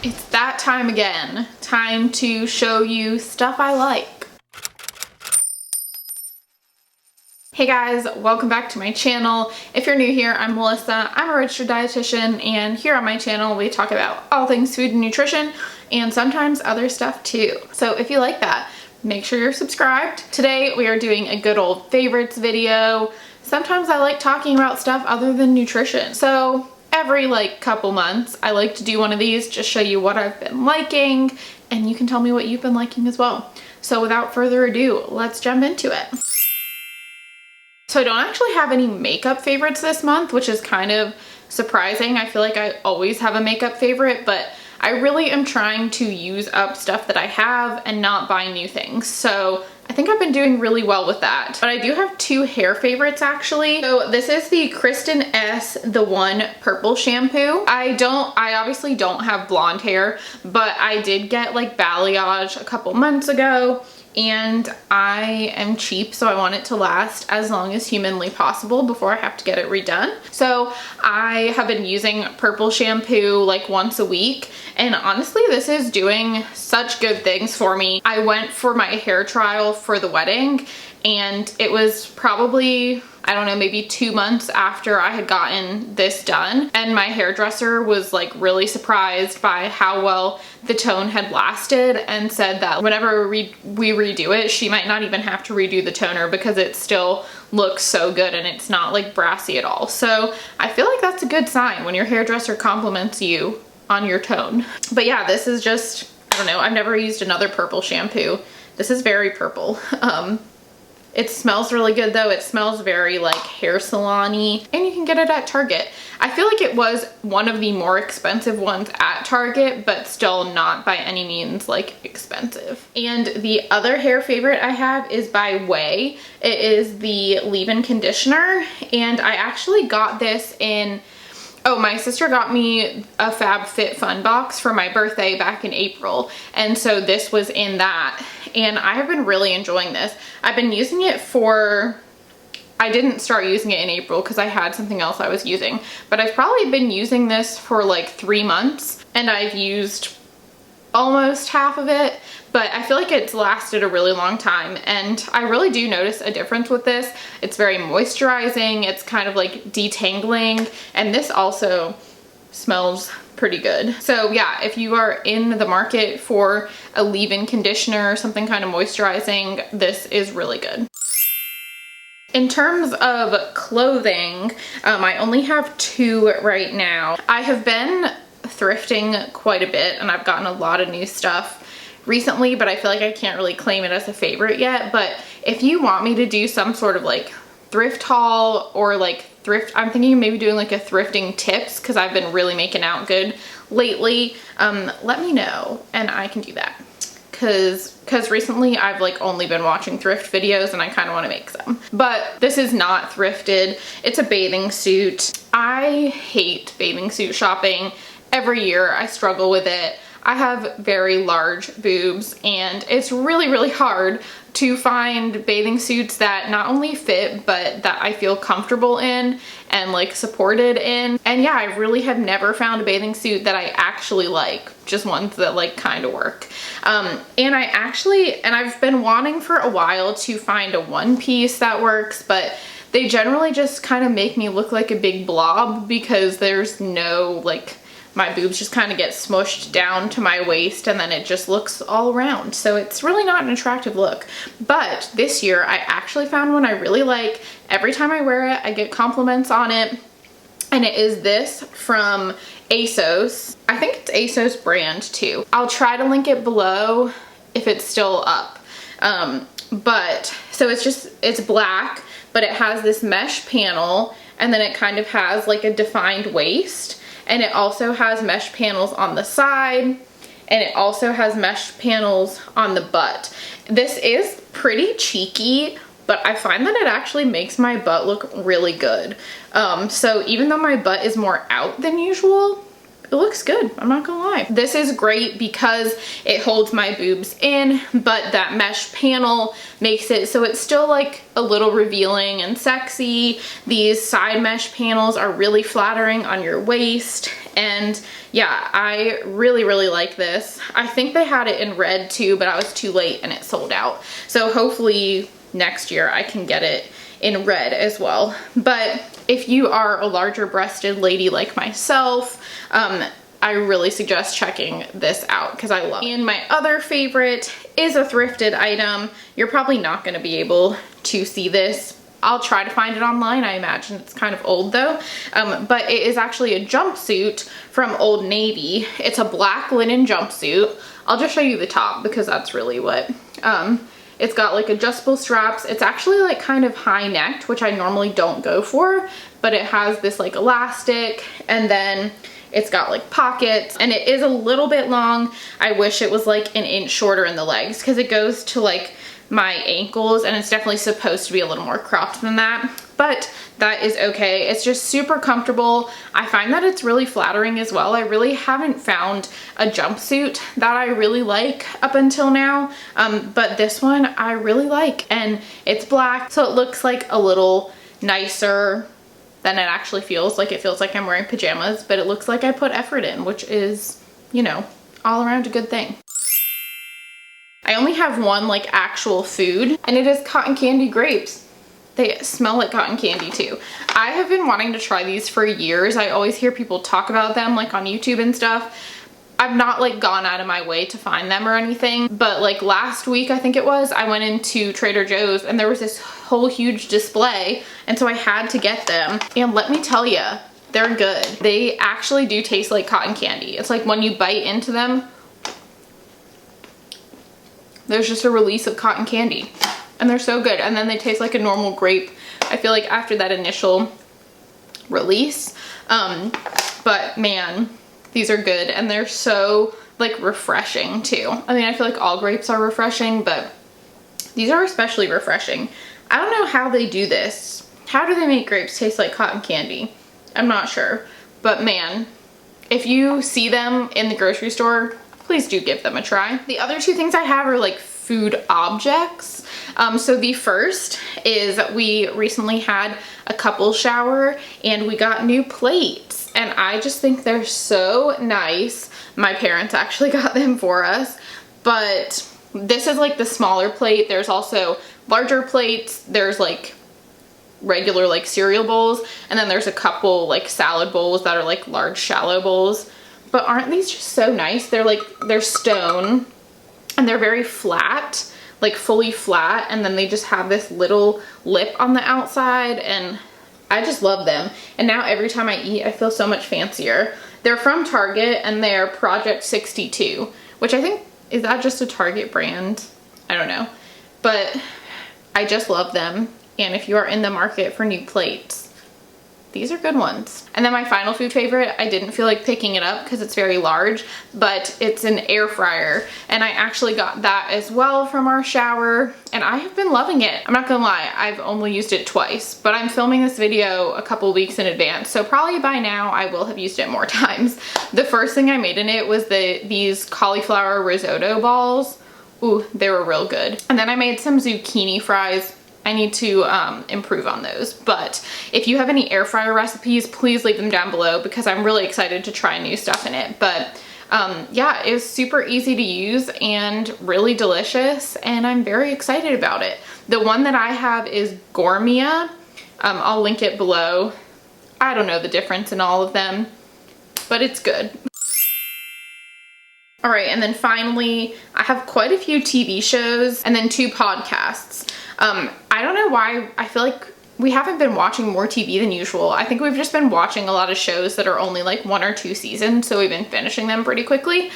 It's that time again. Time to show you stuff I like. Hey guys, welcome back to my channel. If you're new here, I'm Melissa. I'm a registered dietitian, and here on my channel we talk about all things food and nutrition and sometimes other stuff too. So if you like that, make sure you're subscribed. Today we are doing a good old favorites video. Sometimes I like talking about stuff other than nutrition. So every couple months I like to do one of these, just show you what I've been liking, and you can tell me what you've been liking as well. So without further ado, let's jump into it. So I don't actually have any makeup favorites this month, which is kind of surprising. I feel like I always have a makeup favorite, but I really am trying to use up stuff that I have and not buy new things. So I think I've been doing really well with that. But I do have two hair favorites actually. So this is the Kristen S. The One Purple shampoo. I obviously don't have blonde hair, but I did get balayage a couple months ago. And I am cheap, so I want it to last as long as humanly possible before I have to get it redone. So I have been using purple shampoo once a week, and honestly this is doing such good things for me. I went for my hair trial for the wedding, and it was probably, I don't know, maybe 2 months after I had gotten this done, and my hairdresser was really surprised by how well the tone had lasted and said that whenever we redo it, she might not even have to redo the toner because it still looks so good and it's not brassy at all. So I feel like that's a good sign when your hairdresser compliments you on your tone. But yeah, this is just, I don't know, I've never used another purple shampoo. This is very purple. It smells really good though. It smells very hair salon-y, and you can get it at Target. I feel like it was one of the more expensive ones at Target, but still not by any means expensive. And the other hair favorite I have is by Way. It is the leave-in conditioner, and I actually got this in, oh, my sister got me a FabFitFun box for my birthday back in April, and so this was in that, and I have been really enjoying this. I've been using it for, I didn't start using it in April because I had something else I was using, but I've probably been using this for 3 months, and I've used almost half of it, but I feel like it's lasted a really long time, and I really do notice a difference with this. It's very moisturizing, it's kind of detangling, and this also smells pretty good. So yeah, if you are in the market for a leave-in conditioner or something kind of moisturizing, this is really good. In terms of clothing, I only have two right now. I have been thrifting quite a bit, and I've gotten a lot of new stuff recently, but I feel like I can't really claim it as a favorite yet. But if you want me to do some sort of thrift haul or thrift, I'm thinking of maybe doing a thrifting tips, because I've been really making out good lately, let me know and I can do that, because recently I've only been watching thrift videos and I kind of want to make some. But this is not thrifted. It's a bathing suit. I hate bathing suit shopping. Every year I struggle with it. I have very large boobs, and it's really hard to find bathing suits that not only fit, but that I feel comfortable in and supported in. And yeah, I really have never found a bathing suit that I actually like, just ones that kind of work. And I've been wanting for a while to find a one piece that works, but they generally just kind of make me look like a big blob, because there's no my boobs just kind of get smushed down to my waist, and then it just looks all around. So it's really not an attractive look. But this year I actually found one I really like. Every time I wear it, I get compliments on it. And it is this from ASOS. I think it's ASOS brand too. I'll try to link it below if it's still up. But so it's black, but it has this mesh panel, and then it kind of has a defined waist. And it also has mesh panels on the side, and it also has mesh panels on the butt. This is pretty cheeky, but I find that it actually makes my butt look really good. So even though my butt is more out than usual, it looks good, I'm not gonna lie. This is great because it holds my boobs in, but that mesh panel makes it so it's still a little revealing and sexy. These side mesh panels are really flattering on your waist, And yeah, I really, really like this. I think they had it in red too, but I was too late and it sold out. So hopefully next year I can get it in red as well. But if you are a larger breasted lady like myself, I really suggest checking this out because I love it. And my other favorite is a thrifted item. You're probably not going to be able to see this. I'll try to find it online. I imagine it's kind of old though. But it is actually a jumpsuit from Old Navy. It's a black linen jumpsuit. I'll just show you the top because that's really what. It's got like adjustable straps. It's actually like kind of high necked, which I normally don't go for, but it has this like elastic, and then it's got like pockets, and it is a little bit long. I wish it was like an inch shorter in the legs because it goes to like my ankles, and it's definitely supposed to be a little more cropped than that, but that is okay. It's just super comfortable. I find that it's really flattering as well. I really haven't found a jumpsuit that I really like up until now, but this one I really like, and it's black, so it looks like a little nicer than it actually feels. Like, it feels like I'm wearing pajamas, but it looks like I put effort in, which is, you know, all around a good thing. I only have one like actual food, and it is cotton candy grapes. They smell like cotton candy too. I have been wanting to try these for years. I always hear people talk about them like on YouTube and stuff. I've not like gone out of my way to find them or anything, but like last week, I think it was, I went into Trader Joe's and there was this whole huge display, and so I had to get them. And let me tell you, they're good. They actually do taste like cotton candy. It's like when you bite into them, there's just a release of cotton candy, and they're so good. And then they taste like a normal grape, I feel like, after that initial release. But man, these are good, and they're so like refreshing too. I mean, I feel like all grapes are refreshing, but these are especially refreshing. I don't know how they do this. How do they make grapes taste like cotton candy? I'm not sure, but man, if you see them in the grocery store, please do give them a try. The other two things I have are like food objects. So the first is we recently had a couple shower and we got new plates, and I just think they're so nice. My parents actually got them for us, but this is like the smaller plate. There's also larger plates. There's like regular like cereal bowls, and then there's a couple like salad bowls that are like large shallow bowls. But aren't these just so nice? They're stone, and they're very flat, like fully flat, and then they just have this little lip on the outside, and I just love them. And now every time I eat, I feel so much fancier. They're from Target, and they're Project 62, which I think, is that just a Target brand? I don't know, but I just love them. And if you are in the market for new plates, these are good ones. And then my final food favorite, I didn't feel like picking it up because it's very large, but it's an air fryer. And I actually got that as well from our shower, and I have been loving it. I'm not gonna lie, I've only used it twice, but I'm filming this video a couple weeks in advance, so probably by now I will have used it more times. The first thing I made in it was these cauliflower risotto balls. Ooh, they were real good. And then I made some zucchini fries. I need to improve on those, but if you have any air fryer recipes, please leave them down below because I'm really excited to try new stuff in it. But yeah, it was super easy to use and really delicious, and I'm very excited about it. The one that I have is Gourmia. I'll link it below. I don't know the difference in all of them, but it's good. All right, and then finally, I have quite a few TV shows and then 2 podcasts. I don't know why, I feel like we haven't been watching more TV than usual. I think we've just been watching a lot of shows that are only like 1 or 2 seasons, so we've been finishing them pretty quickly.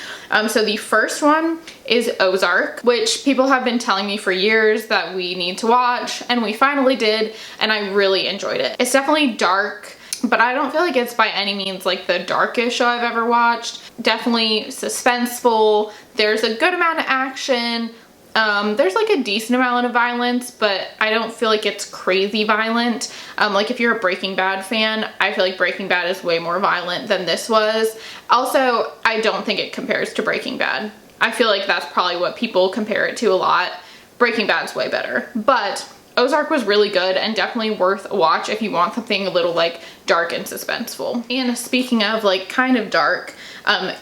So the first one is Ozark, which people have been telling me for years that we need to watch, and we finally did, and I really enjoyed it. It's definitely dark, but I don't feel like it's by any means like the darkest show I've ever watched. Definitely suspenseful. There's a good amount of action. There's like a decent amount of violence, but I don't feel like it's crazy violent. Like if you're a Breaking Bad fan, I feel like Breaking Bad is way more violent than this was. Also, I don't think it compares to Breaking Bad. I feel like that's probably what people compare it to a lot. Breaking Bad's way better, but Ozark was really good and definitely worth a watch if you want something a little like dark and suspenseful. And speaking of like kind of dark,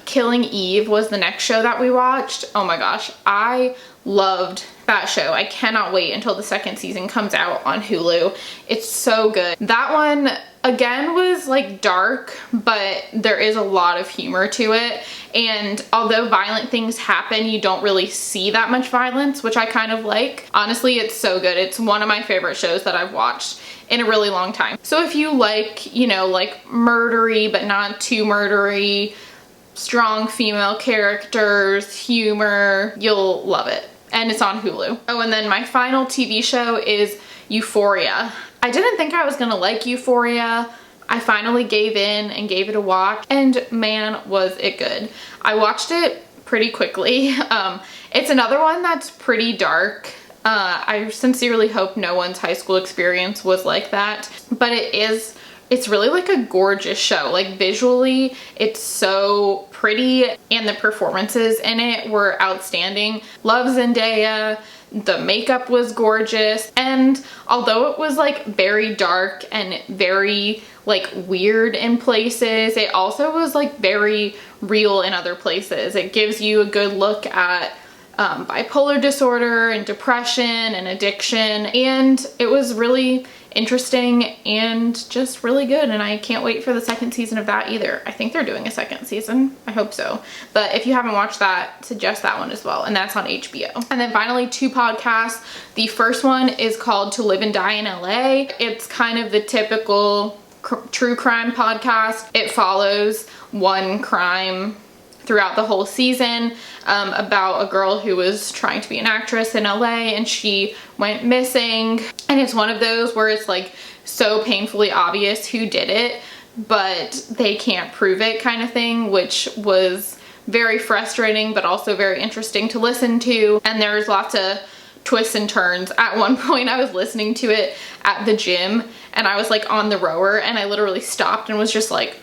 Killing Eve was the next show that we watched. Oh my gosh, I loved that show. I cannot wait until the second season comes out on Hulu. It's so good. That one again was like dark, but there is a lot of humor to it. And although violent things happen, you don't really see that much violence, which I kind of like. Honestly, it's so good. It's one of my favorite shows that I've watched in a really long time. So if you like, you know, like murdery, but not too murdery, strong female characters, humor, you'll love it. And it's on Hulu. Oh, and then my final TV show is Euphoria. I didn't think I was gonna like Euphoria. I finally gave in and gave it a watch, and man, was it good. I watched it pretty quickly. It's another one that's pretty dark. I sincerely hope no one's high school experience was like that, but it's really like a gorgeous show. Like visually, it's so pretty, and the performances in it were outstanding. Love Zendaya, the makeup was gorgeous, and although it was like very dark and very like weird in places, it also was like very real in other places. It gives you a good look at bipolar disorder and depression and addiction, and it was really interesting and just really good, and I can't wait for the second season of that either. I think they're doing a second season. I hope so. But if you haven't watched that, suggest that one as well, and that's on HBO. And then finally, 2 podcasts. The first one is called To Live and Die in LA. It's kind of the typical true crime podcast. It follows one crime throughout the whole season, about a girl who was trying to be an actress in LA and she went missing. And it's one of those where it's like so painfully obvious who did it, but they can't prove it kind of thing, which was very frustrating, but also very interesting to listen to. And there's lots of twists and turns. At one point I was listening to it at the gym and I was like on the rower and I literally stopped and was just like,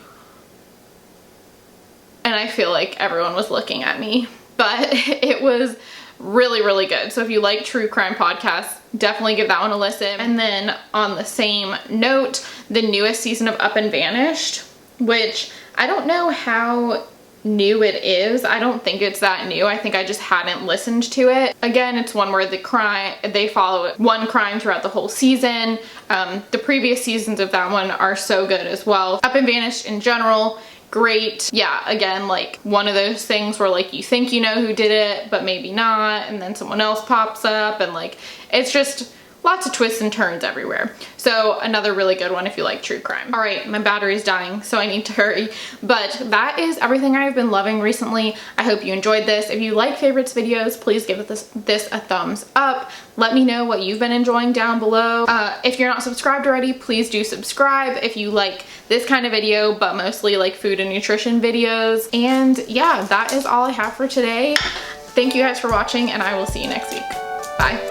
and I feel like everyone was looking at me, but it was really, really good. So if you like true crime podcasts, definitely give that one a listen. And then on the same note, the newest season of Up and Vanished, which I don't know how new it is. I don't think it's that new. I think I just hadn't listened to it. Again, it's one where they follow one crime throughout the whole season. The previous seasons of that one are so good as well. Up and Vanished in general, great. Yeah, again, like one of those things where like you think you know who did it, but maybe not, and then someone else pops up, and like it's just lots of twists and turns everywhere. So another really good one if you like true crime. All right, my battery's dying, so I need to hurry. But that is everything I've been loving recently. I hope you enjoyed this. If you like favorites videos, please give this a thumbs up. Let me know what you've been enjoying down below. If you're not subscribed already, please do subscribe if you like this kind of video, but mostly like food and nutrition videos. And yeah, that is all I have for today. Thank you guys for watching, and I will see you next week. Bye.